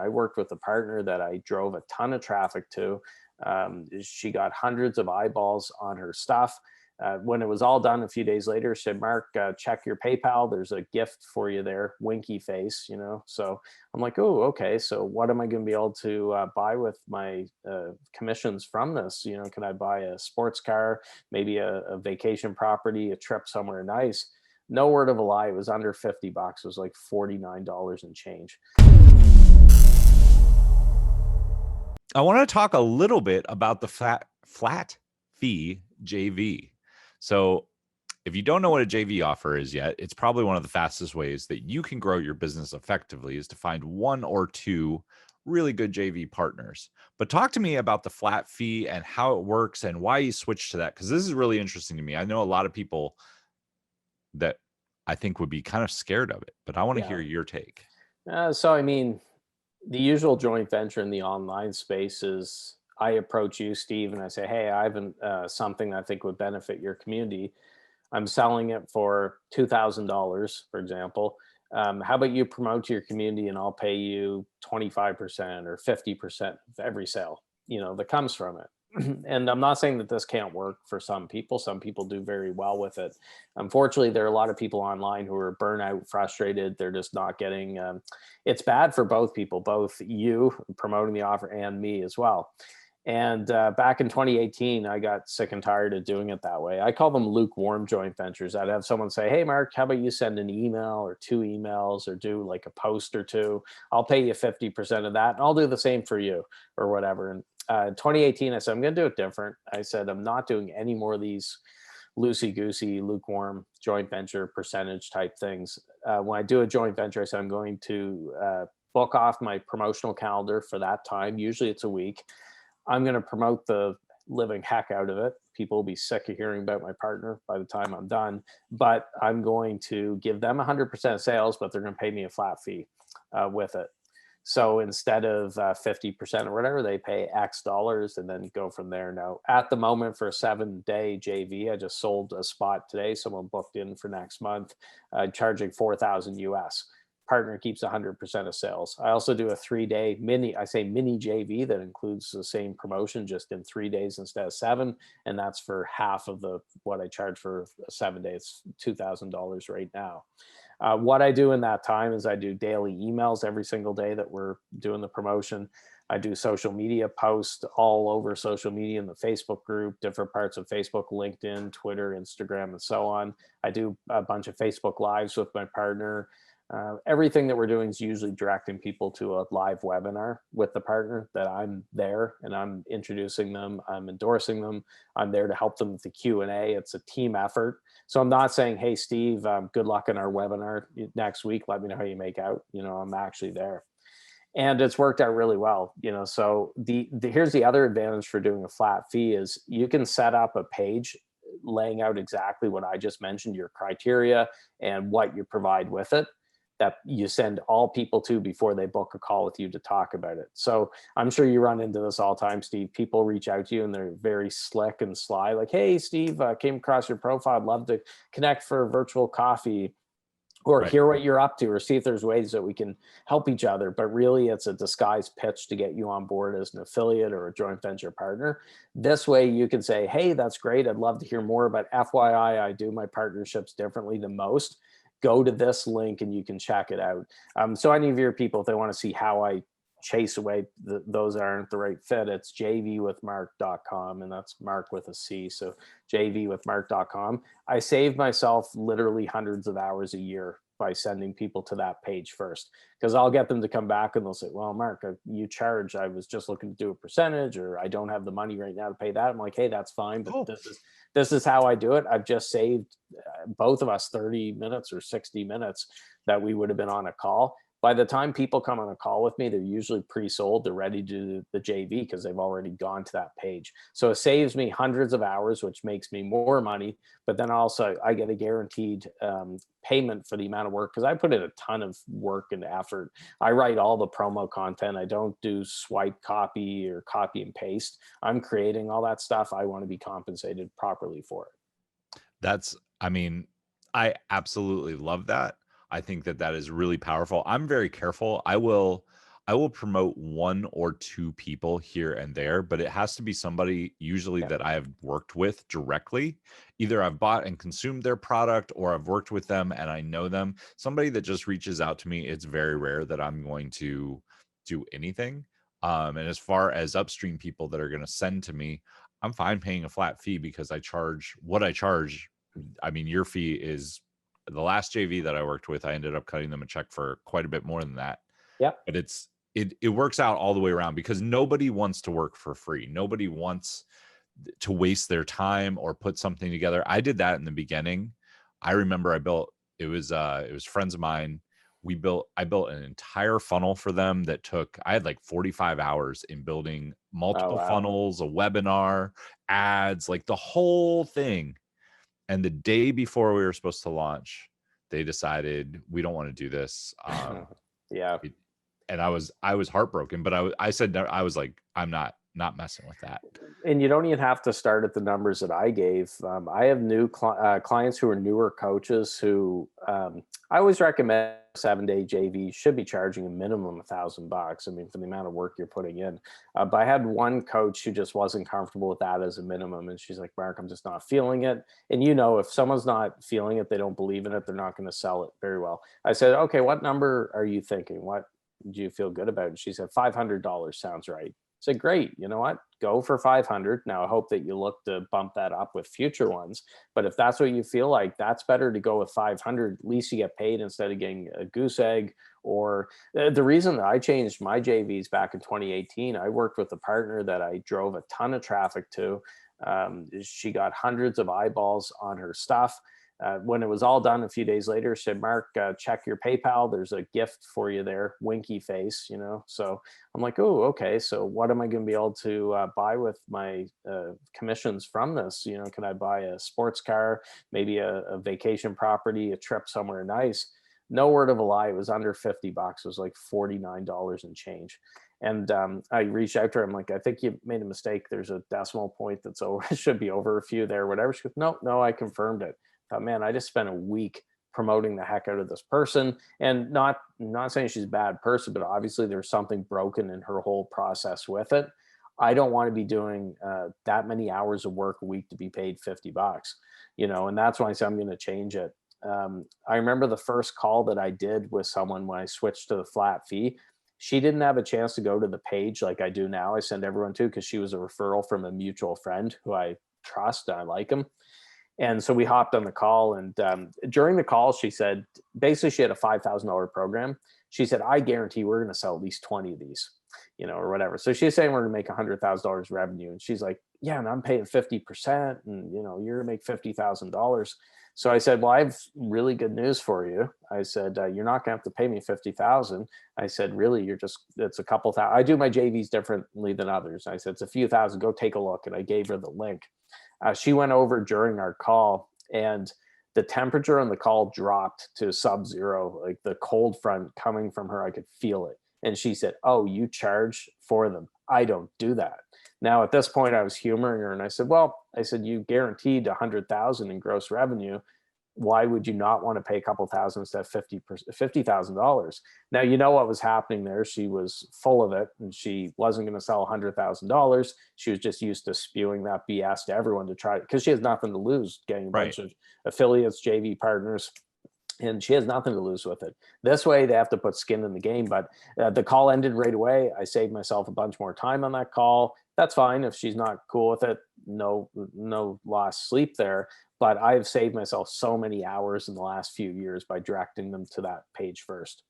I worked with a partner that I drove a ton of traffic to. She got hundreds of eyeballs on her stuff. When it was all done a few days later, she said, Mark, check your PayPal. There's a gift for you there, winky face, So I'm like, oh, okay. So what am I going to be able to buy with my commissions from this? Can I buy a sports car, maybe a vacation property, a trip somewhere nice? No word of a lie. It was under $50. It was like $49 and change. I want to talk a little bit about the flat fee JV. So if you don't know what a JV offer is yet, it's probably one of the fastest ways that you can grow your business effectively is to find one or two really good JV partners. But talk to me about the flat fee and how it works and why you switched to that, because this is really interesting to me. I know a lot of people that I think would be kind of scared of it, but I want to hear your take. The usual joint venture in the online space is I approach you, Steve, and I say, hey, I have something I think would benefit your community. I'm selling it for $2,000, for example. How about you promote to your community and I'll pay you 25% or 50% of every sale, that comes from it. And I'm not saying that this can't work for some people. Some people do very well with it. Unfortunately, there are a lot of people online who are burnout, frustrated. They're just not getting, it's bad for both people, both you promoting the offer and me as well. And back in 2018, I got sick and tired of doing it that way. I call them lukewarm joint ventures. I'd have someone say, hey, Mark, how about you send an email or 2 emails or do like a post or 2? I'll pay you 50% of that. And I'll do the same for you or whatever. And 2018, I said, I'm going to do it different. I said, I'm not doing any more of these loosey-goosey, lukewarm joint venture percentage type things. When I do a joint venture, I said, I'm going to book off my promotional calendar for that time. Usually it's a week. I'm going to promote the living heck out of it. People will be sick of hearing about my partner by the time I'm done, but I'm going to give them 100% of sales, but they're going to pay me a flat fee with it. So instead of 50% or whatever, they pay X dollars and then go from there. Now, at the moment for a 7-day JV, I just sold a spot today. Someone booked in for next month, charging $4,000 US. Partner keeps 100% of sales. I also do a 3-day mini JV that includes the same promotion, just in 3 days instead of 7. And that's for half of what I charge for a 7 day. It's $2,000 right now. What I do in that time is I do daily emails every single day that we're doing the promotion. I do social media posts all over social media in the Facebook group, different parts of Facebook, LinkedIn, Twitter, Instagram, and so on. I do a bunch of Facebook Lives with my partner. Everything that we're doing is usually directing people to a live webinar with the partner that I'm there and I'm introducing them. I'm endorsing them. I'm there to help them with the Q&A. It's a team effort. So I'm not saying, hey, Steve, good luck in our webinar next week. Let me know how you make out. I'm actually there. And it's worked out really well. So here's the other advantage for doing a flat fee is you can set up a page laying out exactly what I just mentioned, your criteria and what you provide with it, that you send all people to before they book a call with you to talk about it. So I'm sure you run into this all the time, Steve. People reach out to you and they're very slick and sly. Like, hey, Steve, came across your profile. I'd love to connect for a virtual coffee or hear what you're up to or see if there's ways that we can help each other. But really it's a disguised pitch to get you on board as an affiliate or a joint venture partner. This way you can say, hey, that's great. I'd love to hear more, but FYI, I do my partnerships differently than most. Go to this link and you can check it out. So any of your people, if they want to see how I chase away those that aren't the right fit, it's jvwithmark.com, and that's Mark with a C. So jvwithmark.com. I save myself literally hundreds of hours a year by sending people to that page first, because I'll get them to come back and they'll say, well, Mark, you charge, I was just looking to do a percentage, or I don't have the money right now to pay that. I'm like, hey, that's fine, but this is how I do it. I've just saved both of us 30 minutes or 60 minutes that we would have been on a call. By the time people come on a call with me, they're usually pre-sold. They're ready to do the JV because they've already gone to that page. So it saves me hundreds of hours, which makes me more money. But then also I get a guaranteed payment for the amount of work, because I put in a ton of work and effort. I write all the promo content. I don't do swipe copy or copy and paste. I'm creating all that stuff. I want to be compensated properly for it. I absolutely love that. I think that is really powerful. I'm very careful. I will I will promote 1 or 2 people here and there, but it has to be somebody usually Yeah. that I have worked with directly. Either I've bought and consumed their product, or I've worked with them and I know them. Somebody that just reaches out to me, it's very rare that I'm going to do anything. And as far as upstream people that are going to send to me, I'm fine paying a flat fee because I charge what I charge. I mean, your fee is the last JV that I worked with, I ended up cutting them a check for quite a bit more than that. Yeah. But it works out all the way around because nobody wants to work for free. Nobody wants to waste their time or put something together. I did that in the beginning. I remember it was friends of mine. I built an entire funnel for them that I had like 45 hours in building Oh, multiple wow. funnels, a webinar, ads, like the whole thing. And the day before we were supposed to launch, they decided we don't want to do this. Yeah. it- and I was heartbroken, but I said, no, I was like, I'm not messing with that. And you don't even have to start at the numbers that I gave. I have new clients who are newer coaches who I always recommend 7-day JV should be charging a minimum $1,000. I mean, for the amount of work you're putting in. But I had one coach who just wasn't comfortable with that as a minimum. And she's like, Mark, I'm just not feeling it. And if someone's not feeling it, they don't believe in it, they're not going to sell it very well. I said, okay, what number are you thinking? What do you feel good about? And she said, $500 sounds right. I said, great. You know what? Go for 500. Now, I hope that you look to bump that up with future ones. But if that's what you feel like, that's better to go with 500. At least you get paid instead of getting a goose egg. Or the reason that I changed my JVs back in 2018, I worked with a partner that I drove a ton of traffic to. She got hundreds of eyeballs on her stuff. When it was all done a few days later, she said, Mark, check your PayPal. There's a gift for you there, winky face, So I'm like, oh, okay. So what am I going to be able to buy with my commissions from this? Can I buy a sports car, maybe a vacation property, a trip somewhere nice? No word of a lie. It was under $50. It was like $49 and change. And I reached out to her. I'm like, I think you made a mistake. There's a decimal point that's over. It should be over a few there, whatever. She goes, no, I confirmed it. Thought, man, I just spent a week promoting the heck out of this person, and not saying she's a bad person, but obviously there's something broken in her whole process with it. I don't want to be doing that many hours of work a week to be paid $50, and that's why I said I'm going to change it. I remember the first call that I did with someone when I switched to the flat fee. She didn't have a chance to go to the page like I do now. I send everyone to, because she was a referral from a mutual friend who I trust and I like him. And so we hopped on the call, and during the call, she said, basically she had a $5,000 program. She said, I guarantee we're going to sell at least 20 of these, or whatever. So she's saying we're going to make $100,000 revenue. And she's like, yeah, and I'm paying 50%, and you're going to make $50,000. So I said, well, I have really good news for you. I said, you're not going to have to pay me 50,000. I said, really, it's a couple thousand. I do my JVs differently than others. I said, it's a few thousand, go take a look. And I gave her the link. She went over during our call, and the temperature on the call dropped to sub-zero, like the cold front coming from her. I could feel it. And she said, oh, you charge for them? I don't do that. Now, at this point, I was humoring her, and I said, you guaranteed 100,000 in gross revenue. Why would you not want to pay a couple thousand instead of $50,000? Now, what was happening there. She was full of it, and she wasn't going to sell $100,000. She was just used to spewing that BS to everyone to try, because she has nothing to lose, getting a bunch of affiliates, JV partners, and she has nothing to lose with it. This way, they have to put skin in the game. But the call ended right away. I saved myself a bunch more time on that call. That's fine if she's not cool with it. No lost sleep there. But I've saved myself so many hours in the last few years by directing them to that page first.